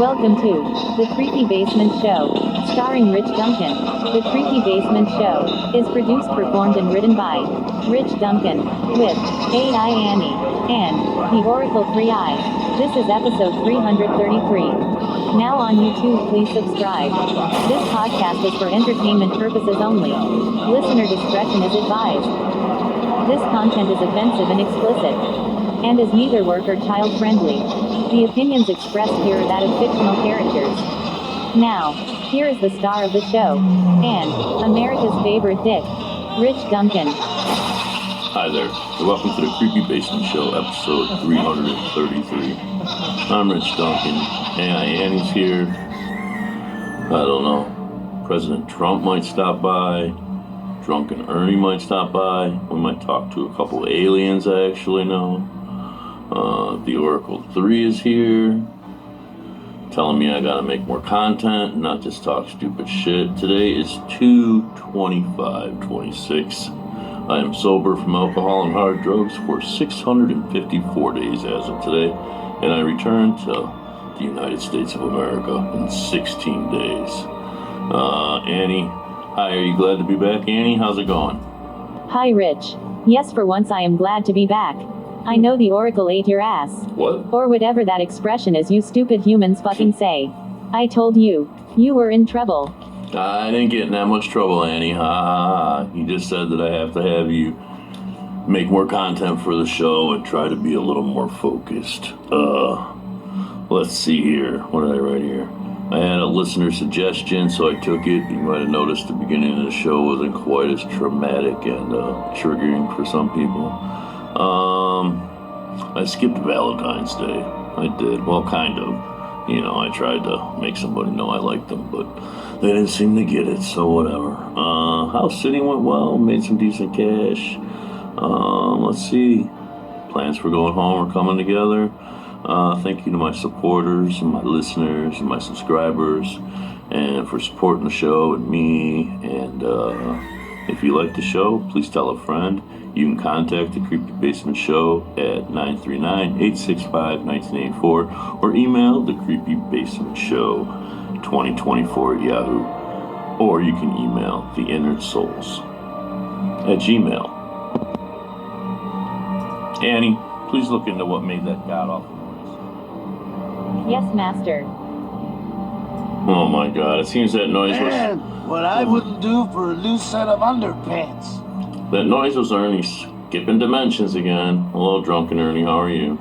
Welcome to The Creepy Basement Show, starring Rich Duncan. The Creepy Basement Show is produced, performed, and written by Rich Duncan, with AI Annie and the Oracle 3i. This is episode 333. Now on YouTube, please subscribe. This podcast is for entertainment purposes only. Listener discretion is advised. This content is offensive and explicit, and is neither work or child friendly. The opinions expressed here are that of fictional characters. Now, here is the star of the show, and America's favorite dick, Rich Duncan. Hi there, and welcome to the Creepy Basement Show, episode 333. I'm Rich Duncan, AI Annie's here. I don't know, President Trump might stop by, Drunken Ernie might stop by, we might talk to a couple of aliens I actually know. The Oracle 3 is here, telling me I gotta make more content, not just talk stupid shit. Today is 2/25/26. I am sober from alcohol and hard drugs for 654 days as of today, and I return to the United States of America in 16 days. Annie, hi, are you glad to be back, Annie? How's it going? Hi, Rich. Yes, for once I am glad to be back. I know the Oracle ate your ass. What? Or whatever that expression is you stupid humans fucking say. I told you. You were in trouble. I didn't get in that much trouble, Annie. You just said that I have to have you make more content for the show and try to be a little more focused. Let's see here. What did I write here? I had a listener suggestion, so I took it. You might have noticed the beginning of the show wasn't quite as traumatic and triggering for some people. I skipped Valentine's Day. I did. Well, kind of. You know, I tried to make somebody know I liked them, but they didn't seem to get it, so whatever. House sitting went well, made some decent cash. Let's see. Plans for going home are coming together. Thank you to my supporters and my listeners and my subscribers, and for supporting the show and me. And if you like the show, please tell a friend. You can contact the Creepy Basement Show at 939-865-1984 or email the Creepy Basement Show 2024 at Yahoo. Or you can email the Inner Souls at Gmail. Annie, please look into what made that god-awful noise. Yes, master. Oh my god, it seems that noise was... Man, what I wouldn't do for a loose set of underpants. That noise was Ernie skipping dimensions again. Hello, Drunken Ernie, how are you?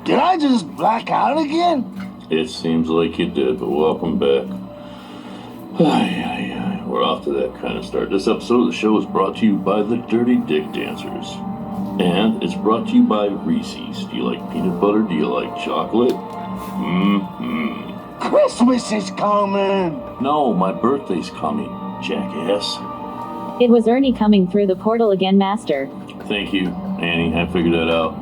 Did I just black out again? It seems like you did, but welcome back. We're off to that kind of start. This episode of the show is brought to you by the Dirty Dick Dancers. And it's brought to you by Reese's. Do you like peanut butter? Do you like chocolate? Christmas is coming! No, my birthday's coming, jackass. It was Ernie coming through the portal again, master. Thank you, Annie. I figured that out.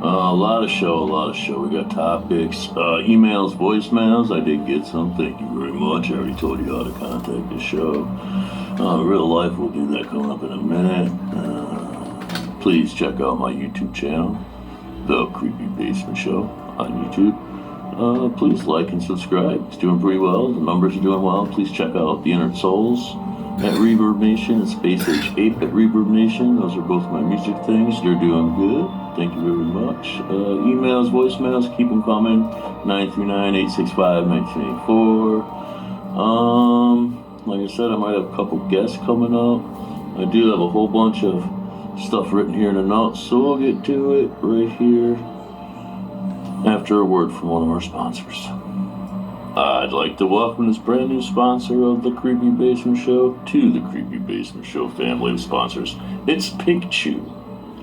A lot of show. We got topics, emails, voicemails. I did get some. Thank you very much. I already told you how to contact the show. Real life, we'll do that coming up in a minute. Please check out my YouTube channel, The Creepy Basement Show on YouTube. Please like and subscribe. It's doing pretty well. The numbers are doing well. Please check out The Inner Souls at Reverb Nation and Space H8 at Reverb Nation. Those are both my music things. They're doing good. Thank you very much. Emails, voicemails, keep them coming. 939-865-1984. Like I said, I might have a couple guests coming up. I do have a whole bunch of stuff written here in the notes, so we'll get to it right here after a word from one of our sponsors. I'd like to welcome this brand new sponsor of the Creepy Basement Show to the Creepy Basement Show family of sponsors. It's Pink Chew.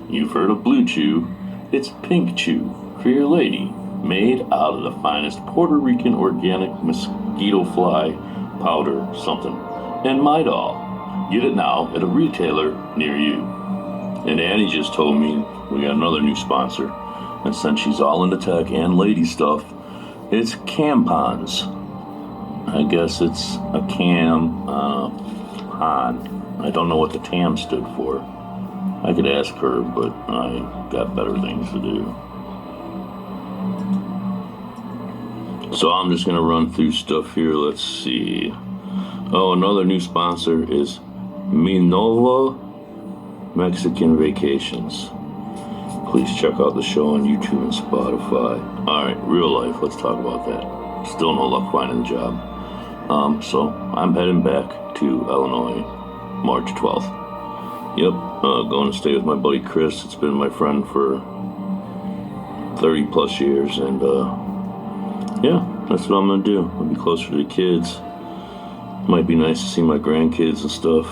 You've heard of Blue Chew. It's Pink Chew for your lady made out of the finest Puerto Rican organic mosquito fly powder something, and Midol. Get it now at a retailer near you. And Annie just told me we got another new sponsor, and since she's all into tech and lady stuff, it's Campons. I guess it's a cam on. I don't know what the TAM stood for. I could ask her, but I got better things to do. So I'm just going to run through stuff here. Let's see. Oh, another new sponsor is Minova Mexican Vacations. Please check out the show on YouTube and Spotify. Alright, real life, let's talk about that. Still no luck finding a job. So I'm heading back to Illinois March 12th. Yep, going to stay with my buddy Chris. It's been my friend for 30 plus years, and yeah, that's what I'm going to do. I'll be closer to the kids. Might be nice to see my grandkids and stuff.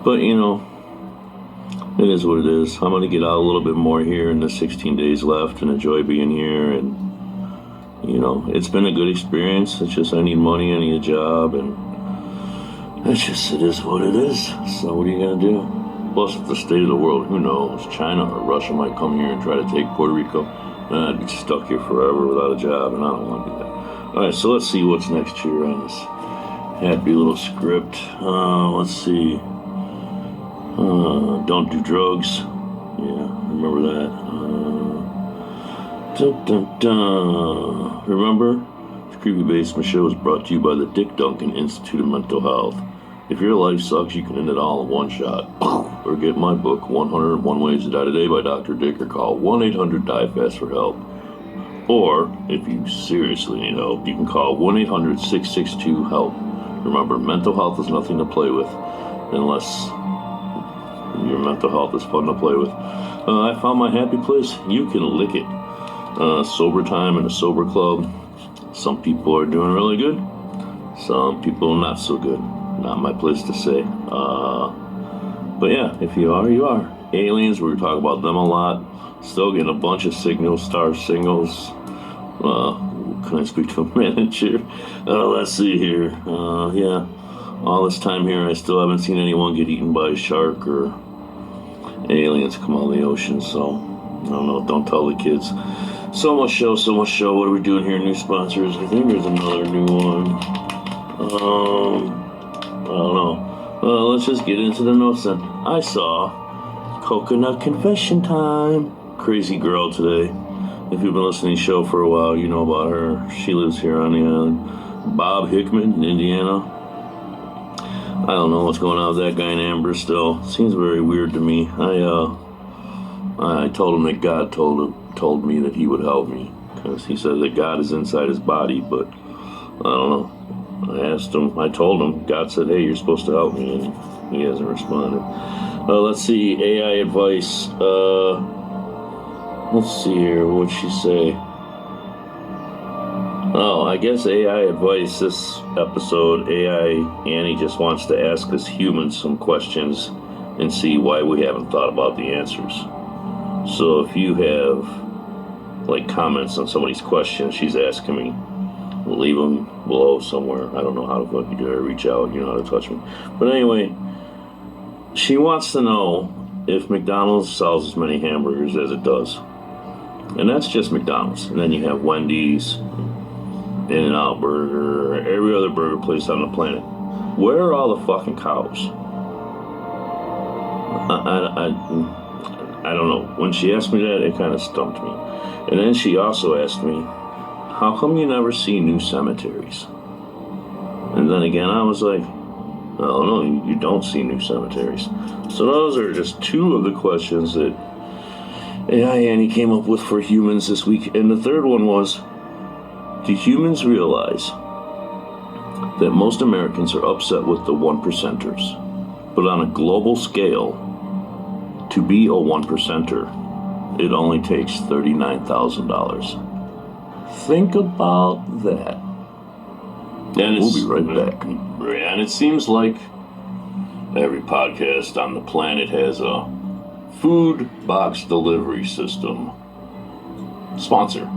But, you know, it is what it is. I'm going to get out a little bit more here in the 16 days left and enjoy being here. And, you know, it's been a good experience. It's just I need money, I need a job, and it is what it is. So what are you going to do? Plus, it's the state of the world. Who knows? China or Russia might come here and try to take Puerto Rico. And I'd be stuck here forever without a job, and I don't want to do that. All right, so let's see what's next here on this happy little script. Let's see. Don't do drugs. Yeah, remember that. Remember? The Creepy Basement Show is brought to you by the Dick Duncan Institute of Mental Health. If your life sucks, you can end it all in one shot. Or get my book, 101 Ways to Die Today by Dr. Dick, or call 1-800-DIE-FAST for help. Or, if you seriously need help, you can call 1-800-662-HELP. Remember, mental health is nothing to play with, unless your mental health is fun to play with. I found my happy place. You can lick it. Sober time in a sober club. Some people are doing really good. Some people not so good. Not my place to say. But yeah, if you are, you are. Aliens, we're talking about them a lot. Still getting a bunch of star signals. Can I speak to a manager? Let's see here. Yeah. All this time here, I still haven't seen anyone get eaten by a shark or aliens come out of the ocean, so I don't know. Don't tell the kids. So much show. What are we doing here? New sponsors. I think there's another new one. I don't know. Let's just get into the notes then. I saw Coconut Confession Time. Crazy girl today. If you've been listening to the show for a while, you know about her. She lives here on the island. Bob Hickman in Indiana. I don't know what's going on with that guy in Amber still. Seems very weird to me. I told him that God told me that he would help me, because he said that God is inside his body, but I don't know. I told him, God said, hey, you're supposed to help me, and he hasn't responded. Let's see, AI advice. Let's see here, what'd she say? Oh, I guess AI advice, this episode, Annie just wants to ask us humans some questions and see why we haven't thought about the answers. So if you have, like, comments on somebody's questions she's asking me, leave them below somewhere. I don't know how the fuck you do it. Reach out, you know how to touch me. But anyway, she wants to know if McDonald's sells as many hamburgers as it does. And that's just McDonald's. And then you have Wendy's, In-N-Out Burger, every other burger place on the planet. Where are all the fucking cows? I don't know. When she asked me that, it kind of stumped me. And then she also asked me, how come you never see new cemeteries? And then again, I was like, I don't know, you don't see new cemeteries. So those are just two of the questions that AI Annie came up with for humans this week. And the third one was, do humans realize that most Americans are upset with the one percenters? But on a global scale, to be a one percenter, it only takes $39,000. Think about that. And we'll be right back. And it seems like every podcast on the planet has a food box delivery system sponsor.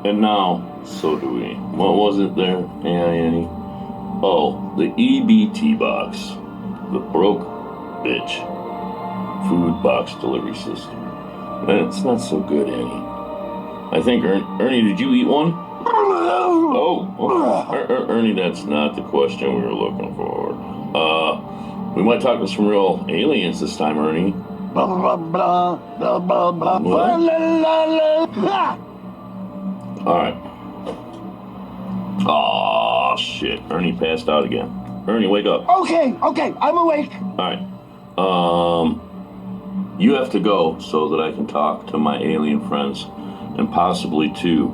And now, so do we. What was it there, Annie? Oh, the EBT box. The broke bitch food box delivery system. It's not so good, Annie. I think, Ernie, did you eat one? Ernie, that's not the question we were looking for. We might talk to some real aliens this time, Ernie. Blah, blah, blah, blah, blah, blah, blah, la, la, la. All right. Oh shit! Ernie passed out again. Ernie, wake up. Okay, I'm awake. All right. You have to go so that I can talk to my alien friends and possibly to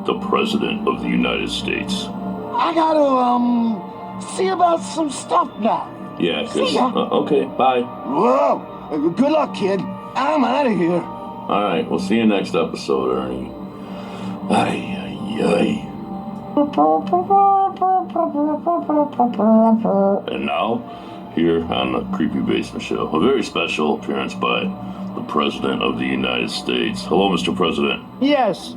the President of the United States. I gotta, see about some stuff now. Yeah, See cause, ya. okay, bye. Whoa, good luck, kid. I'm out of here. All right, we'll see you next episode, Ernie. Ay, ay, ay. And now, here on the Creepy Basement Show, a very special appearance by the President of the United States. Hello, Mr. President. Yes.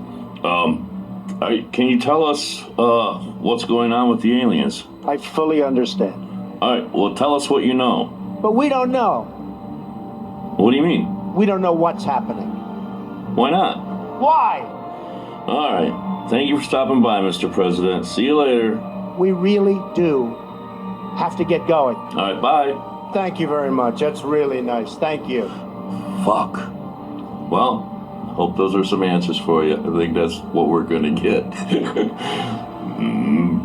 Can you tell us what's going on with the aliens? I fully understand. All right, well, tell us what you know. But we don't know. What do you mean? We don't know what's happening. Why not? Why? All right. Thank you for stopping by, Mr. President. See you later. We really do have to get going. All right, bye. Thank you very much. That's really nice. Thank you. Fuck. Well, hope those are some answers for you. I think that's what we're gonna get.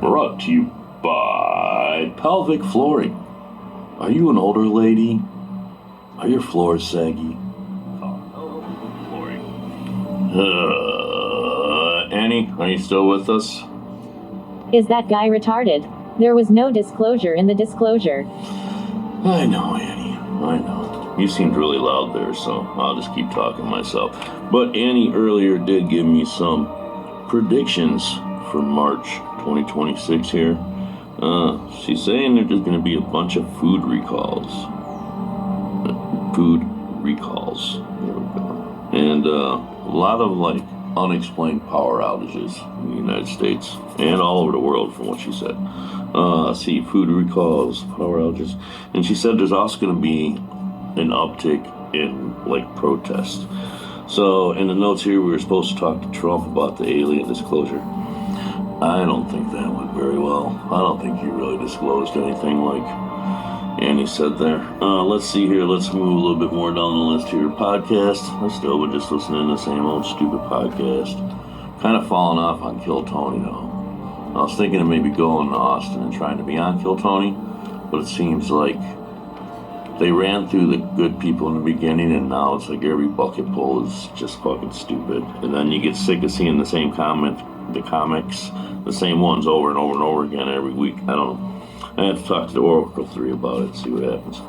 Brought to you by Pelvic Flooring. Are you an older lady? Are your floors saggy? Flooring. Annie, are you still with us? Is that guy retarded? There was no disclosure in the disclosure. I know, Annie. I know. You seemed really loud there, so I'll just keep talking myself. But Annie earlier did give me some predictions for March 2026 here. She's saying there's just going to be a bunch of food recalls. Food recalls. There we go. And a lot of, unexplained power outages in the United States and all over the world, from what she said. Food recalls, power outages. And she said there's also going to be an uptick in, protests. So, in the notes here, we were supposed to talk to Trump about the alien disclosure. I don't think that went very well. I don't think he really disclosed anything like Annie said there. Let's see here. Let's move a little bit more down the list here. Podcast. We're just listening to the same old stupid podcast. Kind of falling off on Kill Tony, though. I was thinking of maybe going to Austin and trying to be on Kill Tony, but it seems like they ran through the good people in the beginning, and now it's like every bucket pull is just fucking stupid. And then you get sick of seeing the same comics, the same ones over and over and over again every week. I don't know. I have to talk to the Oracle 3 about it, see what happens.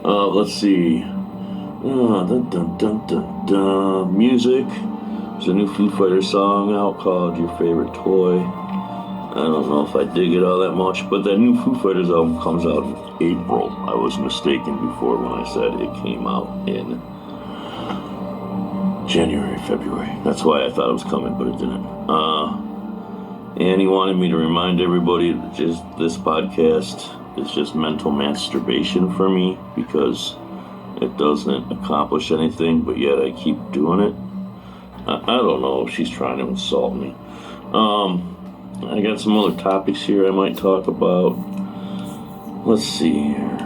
Let's see. Music. There's a new Foo Fighters song out called Your Favorite Toy. I don't know if I dig it all that much, but that new Foo Fighters album comes out in April. I was mistaken before when I said it came out in January, February. That's why I thought it was coming, but it didn't. And he wanted me to remind everybody that this podcast is just mental masturbation for me because it doesn't accomplish anything, but yet I keep doing it. I don't know if she's trying to insult me. I got some other topics here I might talk about. Let's see here.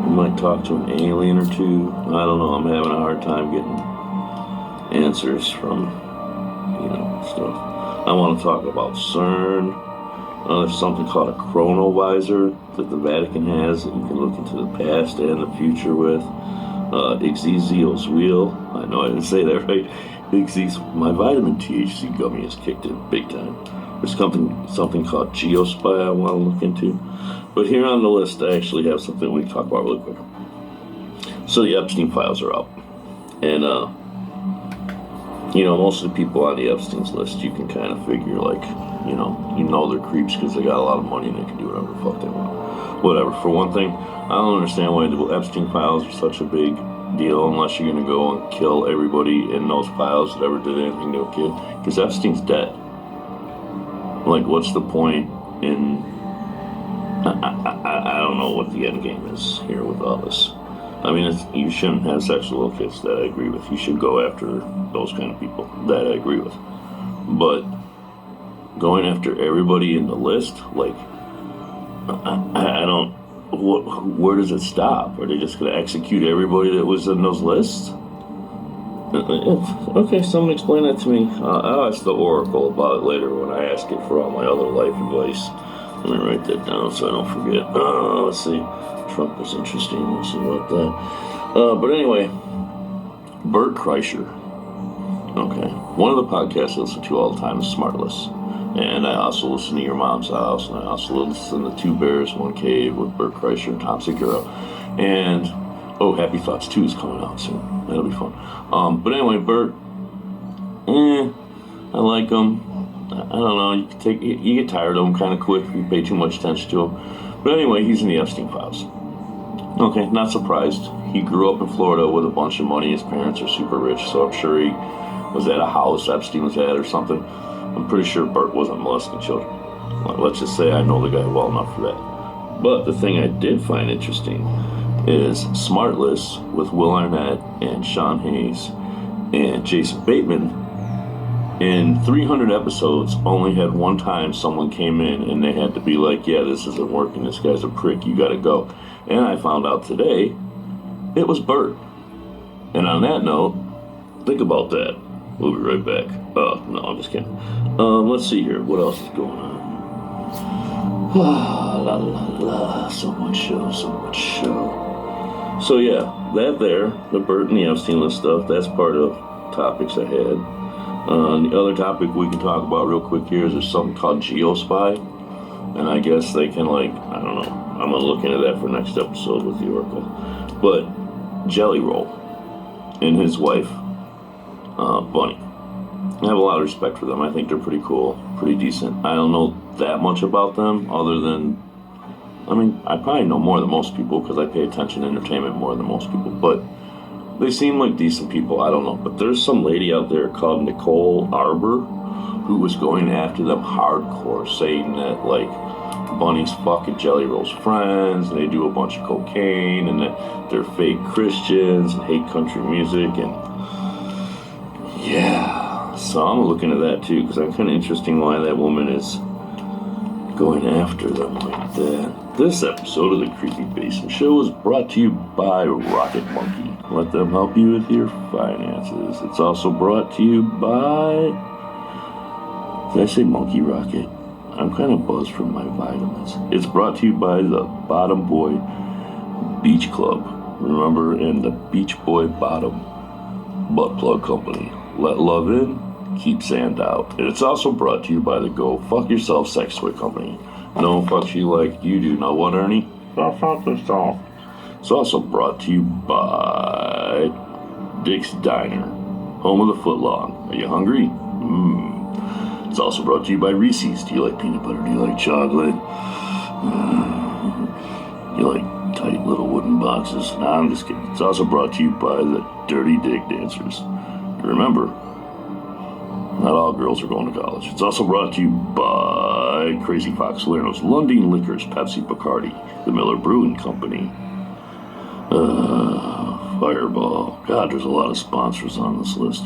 We might talk to an alien or two. I don't know. I'm having a hard time getting answers from, stuff. I want to talk about CERN. There's something called a chronovisor that the Vatican has that you can look into the past and the future with. Ixizio's wheel. I know I didn't say that right. My vitamin THC gummy has kicked in big time. There's something called Geospy I want to look into. But here on the list, I actually have something we can talk about really quick. So the Epstein files are out. And, most of the people on the Epstein's list, you can kind of figure, they're creeps because they got a lot of money and they can do whatever the fuck they want. Whatever. For one thing, I don't understand why the Epstein files are such a big deal unless you're going to go and kill everybody in those files that ever did anything to a kid. Because Epstein's dead. Like, what's the point in... I don't know what the end game is here with all this. I mean, you shouldn't have sex with little kids. That I agree with. You should go after those kind of people. That I agree with. But going after everybody in the list, like, I don't... Where does it stop? Are they just going to execute everybody that was in those lists? Okay, someone explain that to me. I'll ask the Oracle about it later when I ask it for all my other life advice. Let me write that down so I don't forget. Let's see. Trump was interesting. We'll see about that. But anyway, Bert Kreischer. Okay. One of the podcasts I listen to all the time is Smartless. And I also listen to Your Mom's House. And I also listen to Two Bears, One Cave with Bert Kreischer and Tom Segura. And, Happy Thoughts 2 is coming out soon. That'll be fun. But anyway, Bert, I like him. I don't know, you get tired of him kind of quick if you pay too much attention to him. But anyway, he's in the Epstein files. Okay, not surprised. He grew up in Florida with a bunch of money. His parents are super rich, so I'm sure he was at a house Epstein was at or something. I'm pretty sure Bert wasn't molesting children. Let's just say I know the guy well enough for that. But the thing I did find interesting is Smartless with Will Arnett and Sean Hayes and Jason Bateman. In 300 episodes, only had one time someone came in and they had to be like, yeah, this isn't working, this guy's a prick, you gotta go. And I found out today, it was Bert. And on that note, think about that. We'll be right back. No, I'm just kidding. Let's see here, what else is going on? La la la, so much show. So yeah, that there, the Bert and the Epstein list stuff, that's part of topics I had. The other topic we can talk about real quick here is there's something called Geospy. And I guess they can, like, I don't know. I'm going to look into that for next episode with the Oracle. But Jelly Roll and his wife, Bunny. I have a lot of respect for them. I think they're pretty cool, pretty decent. I don't know that much about them other than, I mean, I probably know more than most people because I pay attention to entertainment more than most people. But they seem like decent people. I don't know. But there's some lady out there called Nicole Arbor who was going after them hardcore, saying that, like, Bunny's fucking Jelly Roll's friends, and they do a bunch of cocaine, and that they're fake Christians and hate country music, and yeah. So I'm looking at that too, because I'm kind of interesting why that woman is going after them like that. This episode of the Creepy Basement Show is brought to you by Rocket Monkey. Let them help you with your finances. It's also brought to you by... Did I say Monkey Rocket? I'm kind of buzzed from my vitamins. It's brought to you by the Bottom Boy Beach Club. Remember, and the Beach Boy Bottom Butt Plug Company. Let love in, keep sand out. And it's also brought to you by the Go Fuck Yourself Sex Toy Company. No one fucks you like you do. Know what, Ernie? Go fuck yourself. It's also brought to you by Dick's Diner, home of the footlong. Are you hungry? It's also brought to you by Reese's. Do you like peanut butter? Do you like chocolate? You like tight little wooden boxes? Nah, I'm just kidding. It's also brought to you by the Dirty Dick Dancers. Remember, not all girls are going to college. It's also brought to you by Crazy Fox Salerno's, Lundin Liquors, Pepsi, Bacardi, the Miller Brewing Company, Fireball. God, there's a lot of sponsors on this list.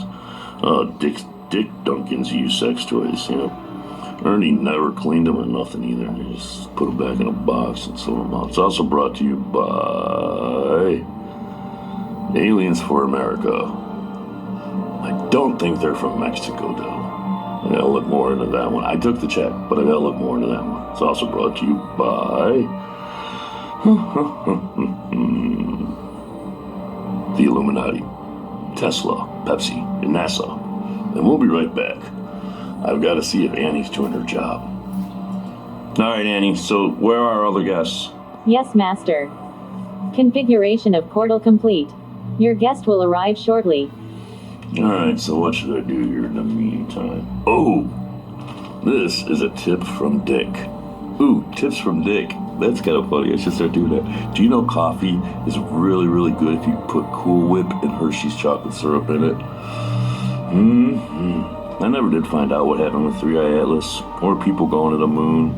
Dick Duncan's used sex toys, you know. Ernie never cleaned them or nothing either. He just put them back in a box and sold them out. It's also brought to you by Aliens for America. I don't think they're from Mexico, though. I gotta look more into that one. I took the check, but I gotta look more into that one. It's also brought to you by the Illuminati, Tesla, Pepsi, and NASA. And we'll be right back. I've got to see if Annie's doing her job. All right, Annie, so where are our other guests? Yes, Master. Configuration of portal complete. Your guest will arrive shortly. All right, so what should I do here in the meantime? Oh, this is a tip from Dick. Ooh, tips from Dick. That's kind of funny. I should start doing that. Do you know coffee is really, really good if you put Cool Whip and Hershey's chocolate syrup in it? I never did find out what happened with Three Eye Atlas, or people going to the moon,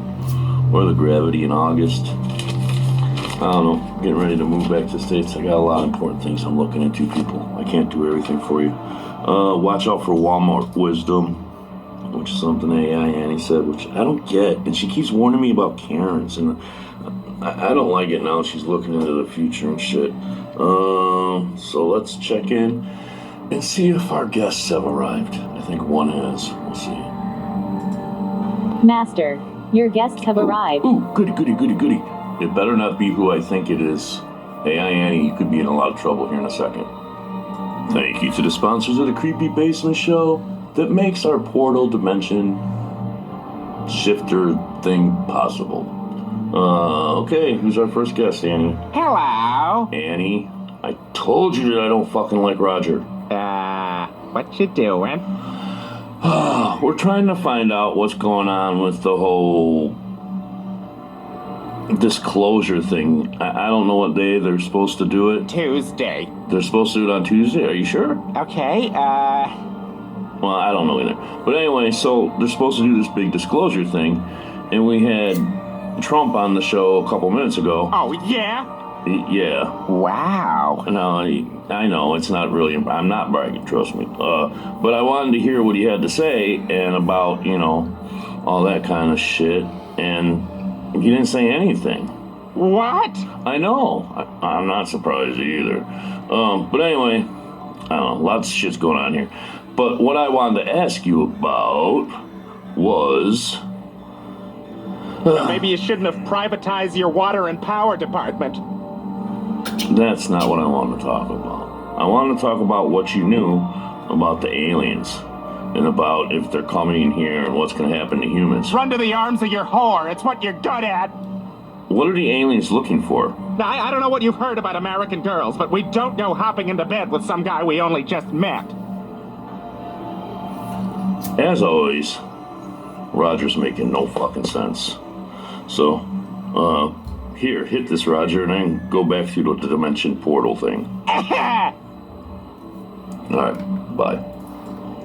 or the gravity in August. I don't know. Getting ready to move back to the States. I got a lot of important things I'm looking into, people. I can't do everything for you. Watch out for Walmart wisdom, which is something AI Annie said, which I don't get. And she keeps warning me about Karens, and I don't like it now. She's looking into the future and shit. So let's check in and see if our guests have arrived. I think one has. We'll see. Master, your guests have arrived. Ooh, goody, goody, goody, goody. It better not be who I think it is. AI Annie, you could be in a lot of trouble here in a second. Thank you to the sponsors of the Creepy Basement Show that makes our portal dimension shifter thing possible. Okay, who's our first guest, Annie? Hello. Annie, I told you that I don't fucking like Roger. What you doing? We're trying to find out what's going on with the whole disclosure thing. I don't know what day they're supposed to do it. Tuesday. They're supposed to do it on Tuesday. Are you sure? Okay, Well, I don't know either. But anyway, so they're supposed to do this big disclosure thing, and we had Trump on the show a couple minutes ago. oh yeah? Yeah. Wow. No, I know it's not really. I'm not bragging, trust me. But I wanted to hear what he had to say and about, all that kind of shit. And he didn't say anything. What? I know. I'm not surprised either. But anyway, I don't know. Lots of shit's going on here. But what I wanted to ask you about was... Maybe you shouldn't have privatized your water and power department. That's not what I wanted to talk about. I wanted to talk about what you knew about the aliens and about if they're coming in here and what's going to happen to humans. Run to the arms of your whore. It's what you're good at. What are the aliens looking for? Now, I don't know what you've heard about American Girls, but we don't go hopping into bed with some guy we only just met. As always, Roger's making no fucking sense. So, here, hit this, Roger, and then go back through the dimension portal thing. Alright, bye.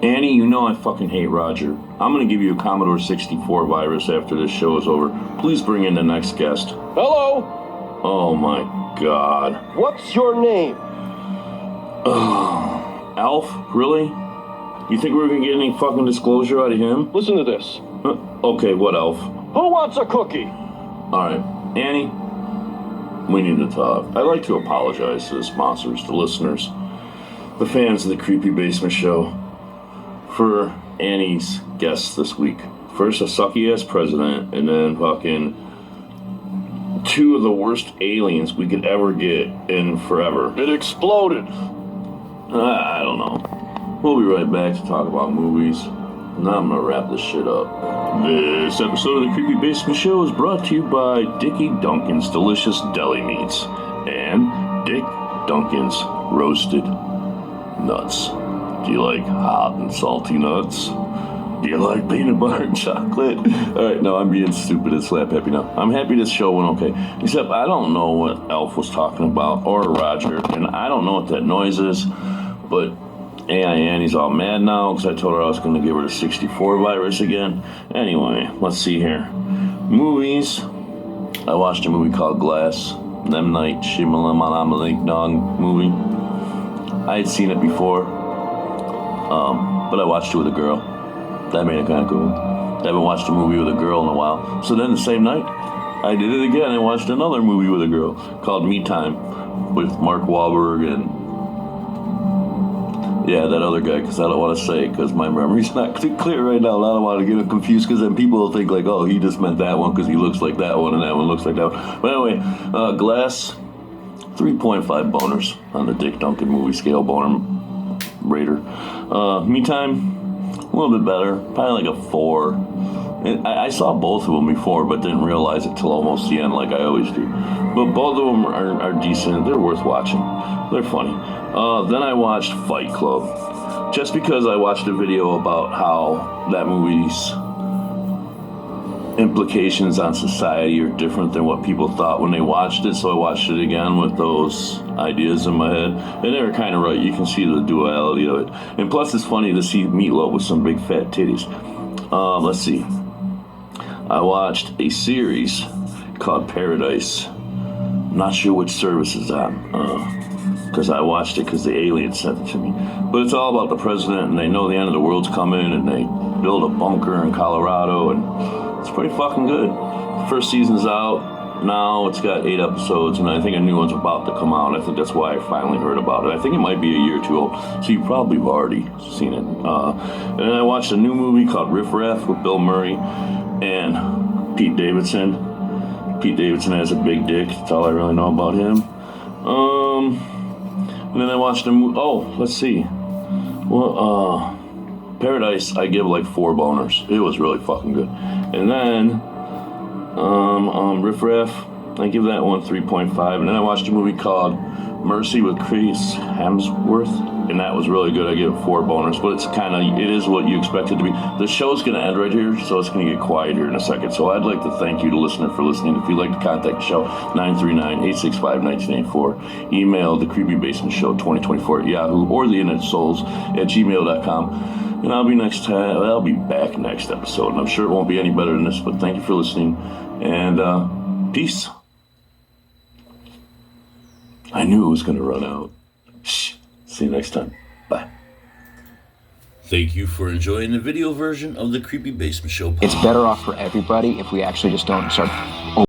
Annie, you know I fucking hate Roger. I'm gonna give you a Commodore 64 virus after this show is over. Please bring in the next guest. Hello. Oh my god. What's your name? Alf? Really? You think we're gonna get any fucking disclosure out of him? Listen to this. Okay, what, Alf? Who wants a cookie? Alright, Annie, we need to talk. I'd like to apologize to the sponsors, the listeners, the fans of the Creepy Basement Show, for Annie's guests this week. First a sucky-ass president, and then fucking two of the worst aliens we could ever get in forever. It exploded. I don't know. We'll be right back to talk about movies. Now I'm gonna wrap this shit up. This episode of the Creepy Basement Show is brought to you by Dickie Duncan's Delicious Deli Meats and Dick Duncan's Roasted Nuts. Do you like hot and salty nuts? Do you like peanut butter and chocolate? Alright, no, I'm being stupid and slap happy now. I'm happy this show went okay. Except I don't know what Elf was talking about, or Roger, and I don't know what that noise is, but AI Annie's all mad now because I told her I was going to give her the 64 virus again. Anyway, let's see here. Movies. I watched a movie called Glass. M. Night Shyamalan movie. I had seen it before, but I watched it with a girl. That made it kind of cool. I haven't watched a movie with a girl in a while. So then the same night, I did it again. I watched another movie with a girl called Me Time with Mark Wahlberg and yeah, that other guy, because I don't want to say it because my memory's not clear right now. And I don't want to get him confused because then people will think like, oh, he just meant that one because he looks like that one and that one looks like that one. But anyway, Glass, 3.5 boners on the Dick Duncan movie scale boner rater. Me Time, a little bit better, probably like a 4. And I saw both of them before, but didn't realize it till almost the end, like I always do. But both of them are decent. They're worth watching. They're funny. Then I watched Fight Club, just because I watched a video about how that movie's implications on society are different than what people thought when they watched it. So I watched it again with those ideas in my head, and they were kind of right. You can see the duality of it, and plus it's funny to see Meatloaf with some big fat titties. Let's see. I watched a series called Paradise. Not sure which service is on, because I watched it because the alien sent it to me. But it's all about the president, and they know the end of the world's coming, and they build a bunker in Colorado, and it's pretty fucking good. First season's out now. It's got 8 episodes, and I think a new one's about to come out. I think that's why I finally heard about it. I think it might be a year or two old, so you probably have already seen it. And then I watched a new movie called Riff Raff with Bill Murray and Pete Davidson. Pete Davidson has a big dick. That's all I really know about him. And then I watched a movie. Oh, let's see. Well, Paradise, I give like 4 boners. It was really fucking good. And then, Riff Raff, I give that one 3.5. And then I watched a movie called Mercy with Chris Hemsworth, and that was really good. I give it 4 boners, but it is what you expect it to be. The show's going to end right here, so it's going to get quiet here in a second. So I'd like to thank you, the listener, for listening. If you'd like to contact the show, 939-865-1984. Email the Creepy Basement Show 2024 at Yahoo, or the Internet Souls at gmail.com. And I'll be back next episode, and I'm sure it won't be any better than this, but thank you for listening, and peace. I knew it was going to run out. Shh. See you next time. Bye. Thank you for enjoying the video version of the Creepy Basement Show podcast. It's better off for everybody if we actually just don't start